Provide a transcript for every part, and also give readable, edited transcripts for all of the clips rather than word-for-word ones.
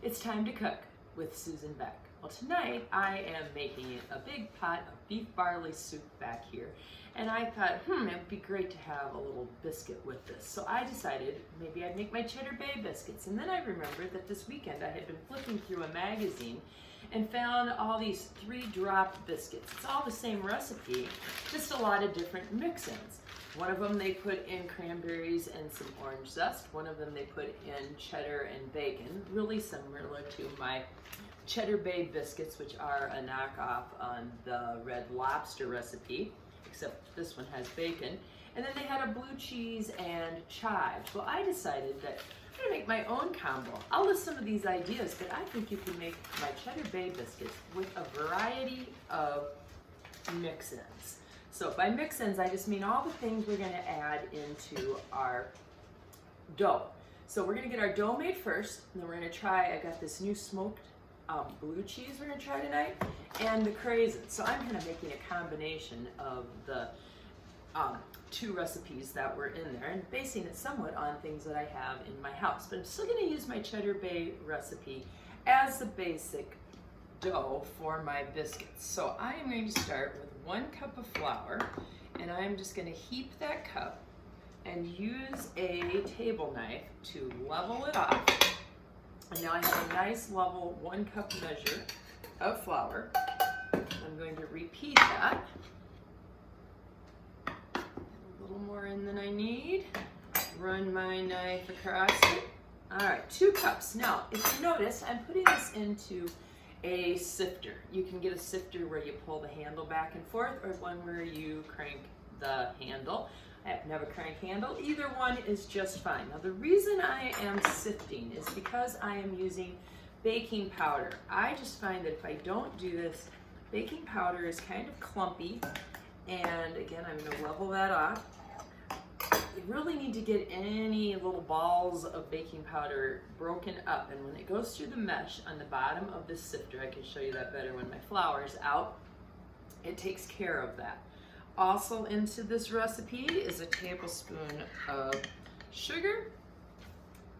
It's time to cook with Susan Beck. Well, tonight I am making a big pot of beef barley soup back here, and I thought, it would be great to have a little biscuit with this. So I decided maybe I'd make my Cheddar Bay biscuits, and then I remembered that this weekend I had been flipping through a magazine and found all these 3-drop biscuits. It's all the same recipe, just a lot of different mix-ins. One of them they put in cranberries and some orange zest. One of them they put in cheddar and bacon, really similar to my Cheddar Bay biscuits, which are a knockoff on the Red Lobster recipe, except this one has bacon. And then they had a blue cheese and chives. Well, I decided that I'm gonna make my own combo. I'll list some of these ideas, but I think you can make my Cheddar Bay biscuits with a variety of mix-ins. So by mix-ins, I just mean all the things we're gonna add into our dough. So we're gonna get our dough made first, and then we're gonna try, I got this new smoked blue cheese we're gonna try tonight, and the Craisins. So I'm kind of making a combination of the 2 recipes that were in there and basing it somewhat on things that I have in my house. But I'm still gonna use my Cheddar Bay recipe as the basic dough for my biscuits. So I am going to start with 1 cup of flour, and I'm just gonna heap that cup and use a table knife to level it off. And now I have a nice level 1 cup measure of flour. I'm going to repeat that. A little more in than I need. Run my knife across it. All right, 2 cups. Now, if you notice, I'm putting this into a sifter. You can get a sifter where you pull the handle back and forth, or one where you crank the handle. I happen to have a crank handle. Either one is just fine. Now the reason I am sifting is because I am using baking powder. I just find that if I don't do this, baking powder is kind of clumpy. And again, I'm gonna level that off. You really need to get any little balls of baking powder broken up. And when it goes through the mesh on the bottom of the sifter, I can show you that better when my flour is out, it takes care of that. Also into this recipe is a tablespoon of sugar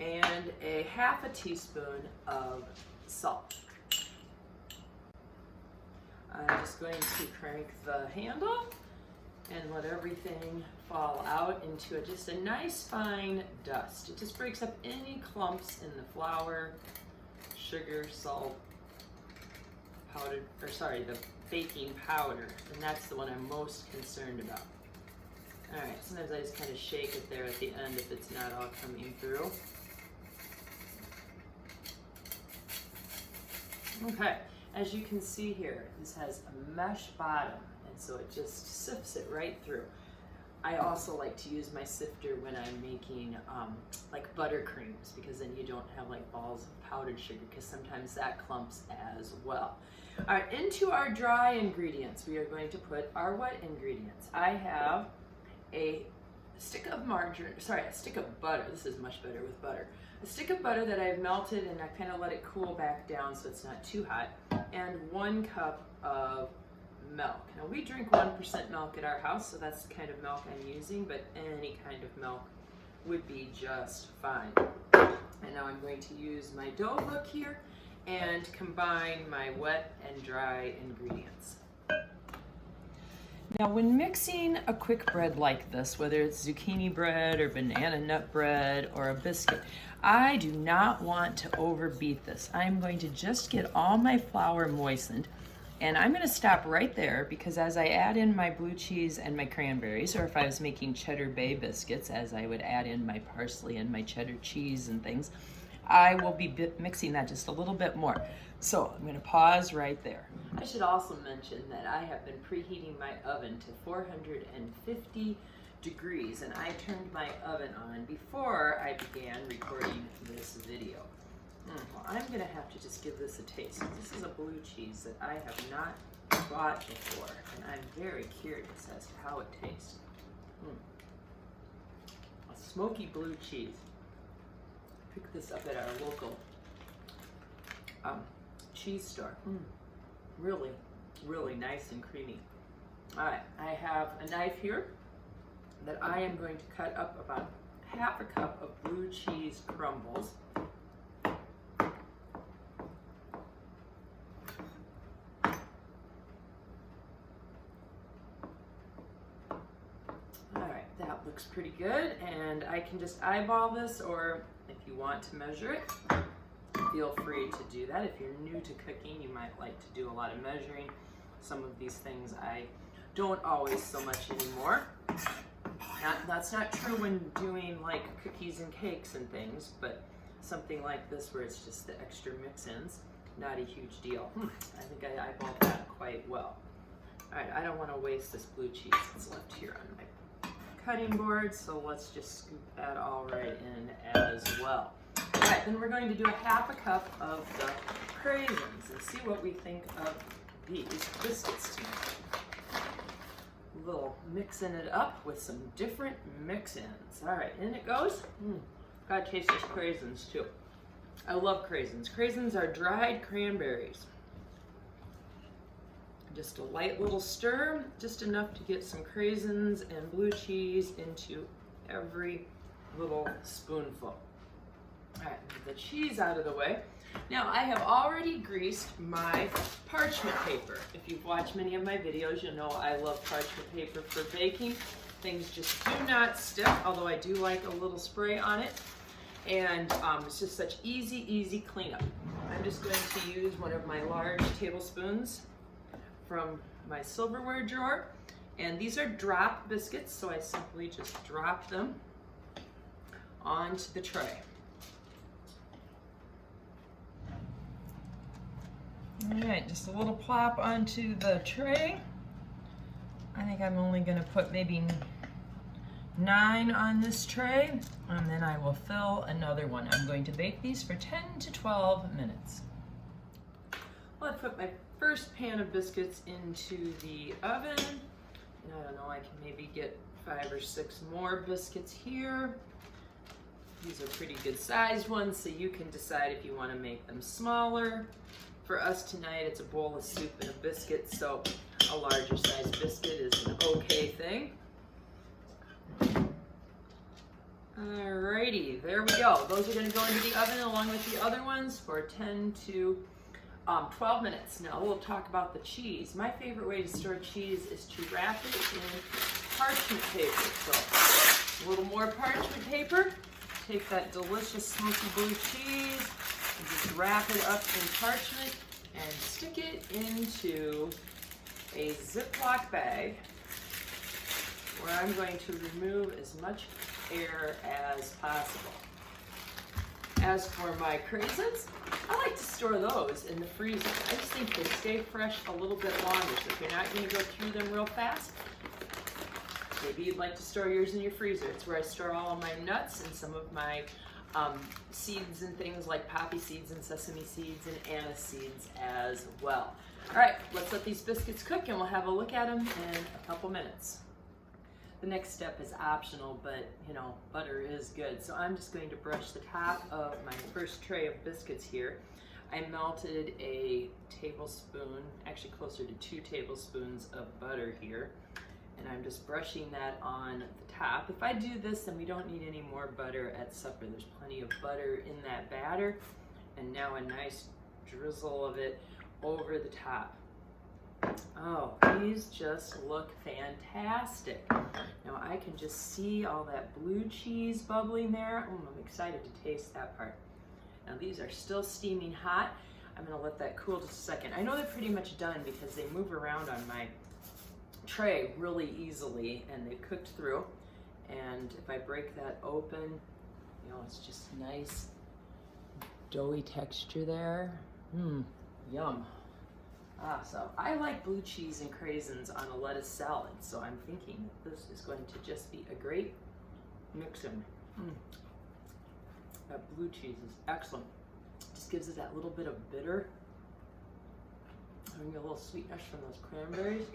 and a half a teaspoon of salt. I'm just going to crank the handle and let everything fall out into just a nice fine dust. It just breaks up any clumps in the flour, sugar, salt, powdered, the baking powder, and that's the one I'm most concerned about. All right, sometimes I just kind of shake it there at the end if it's not all coming through. Okay, as you can see here, this has a mesh bottom, and so it just sifts it right through. I also like to use my sifter when I'm making like buttercreams, because then you don't have like balls of powdered sugar, because sometimes that clumps as well. All right, into our dry ingredients, we are going to put our wet ingredients. I have a stick of butter. This is much better with butter. A stick of butter that I've melted, and I kind of let it cool back down so it's not too hot, and 1 cup of milk. Now we drink 1% milk at our house, so that's the kind of milk I'm using, but any kind of milk would be just fine. And now I'm going to use my dough hook here and combine my wet and dry ingredients. Now when mixing a quick bread like this, whether it's zucchini bread or banana nut bread or a biscuit, I do not want to overbeat this. I'm going to just get all my flour moistened, and I'm gonna stop right there, because as I add in my blue cheese and my cranberries, or if I was making Cheddar Bay biscuits, as I would add in my parsley and my cheddar cheese and things, I will be mixing that just a little bit more. So I'm gonna pause right there. I should also mention that I have been preheating my oven to 450 degrees, and I turned my oven on before I began recording this video. Well, I'm gonna have to just give this a taste. This is a blue cheese that I have not bought before, and I'm very curious as to how it tastes. A smoky blue cheese. Pick this up at our local cheese store. Really, really nice and creamy. All right, I have a knife here that I am going to cut up about half a cup of blue cheese crumbles. looks pretty good, and I can just eyeball this, or if you want to measure it, feel free to do that. If you're new to cooking, you might like to do a lot of measuring. Some of these things I don't always so much anymore. That's not true when doing like cookies and cakes and things, but something like this where it's just the extra mix-ins, not a huge deal. I think I eyeballed that quite well. All right, I don't want to waste this blue cheese that's left here on my cutting board, so let's just scoop that all right in as well. All right, then we're going to do a half a cup of the Craisins and see what we think of these biscuits tonight. A little mixing it up with some different mix-ins. All right, in it goes. Gotta taste those Craisins too. I love Craisins. Craisins are dried cranberries. Just a light little stir, just enough to get some Craisins and blue cheese into every little spoonful. All right, get the cheese out of the way. Now I have already greased my parchment paper. If you've watched many of my videos, you'll know I love parchment paper for baking. Things just do not stick, although I do like a little spray on it. And it's just such easy cleanup. I'm just going to use one of my large tablespoons from my silverware drawer. And these are drop biscuits, so I simply just drop them onto the tray. All right, just a little plop onto the tray. I think I'm only gonna put maybe 9 on this tray, and then I will fill another one. I'm going to bake these for 10 to 12 minutes. Well, I put my first pan of biscuits into the oven, and I don't know, I can maybe get 5 or 6 more biscuits here. These are pretty good sized ones, so you can decide if you want to make them smaller. For us tonight, it's a bowl of soup and a biscuit, so a larger sized biscuit is an okay thing. Alrighty, there we go. Those are going to go into the oven along with the other ones for 10 to 12 minutes. Now we'll talk about the cheese. My favorite way to store cheese is to wrap it in parchment paper. So a little more parchment paper. Take that delicious smoky blue cheese and just wrap it up in parchment and stick it into a Ziploc bag where I'm going to remove as much air as possible. As for my Craisins, I like to store those in the freezer. I just think they stay fresh a little bit longer, so if you're not going to go through them real fast, maybe you'd like to store yours in your freezer. It's where I store all of my nuts and some of my seeds and things like poppy seeds and sesame seeds and anise seeds as well. All right, let's let these biscuits cook and we'll have a look at them in a couple minutes. The next step is optional, but you know, butter is good. So I'm just going to brush the top of my first tray of biscuits here. I melted a tablespoon, actually closer to 2 tablespoons of butter here. And I'm just brushing that on the top. If I do this, then we don't need any more butter at supper. There's plenty of butter in that batter. And now a nice drizzle of it over the top. Oh, these just look fantastic. Now I can just see all that blue cheese bubbling there. I'm excited to taste that part. Now these are still steaming hot. I'm gonna let that cool just a second. I know they're pretty much done because they move around on my tray really easily and they cooked through. And if I break that open, you know, it's just nice doughy texture there. Yum. So I like blue cheese and Craisins on a lettuce salad, so I'm thinking that this is going to just be a great mix-in. That blue cheese is excellent. Just gives it that little bit of bitter. And a little sweetness from those cranberries.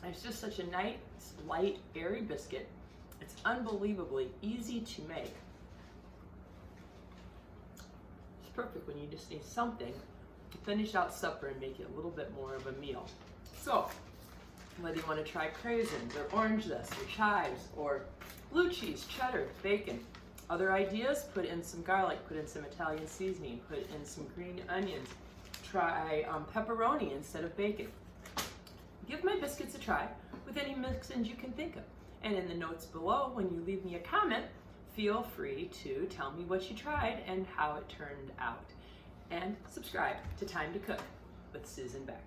And it's just such a nice, light, airy biscuit. It's unbelievably easy to make. It's perfect when you just need something to finish out supper and make it a little bit more of a meal. So, whether you want to try Craisins or orange zest or chives or blue cheese, cheddar, bacon. Other ideas, put in some garlic, put in some Italian seasoning, put in some green onions. Try pepperoni instead of bacon. Give my biscuits a try. with any mix-ins you can think of. And in the notes below, when you leave me a comment, feel free to tell me what you tried and how it turned out. And subscribe to Time to Cook with Susan Beck.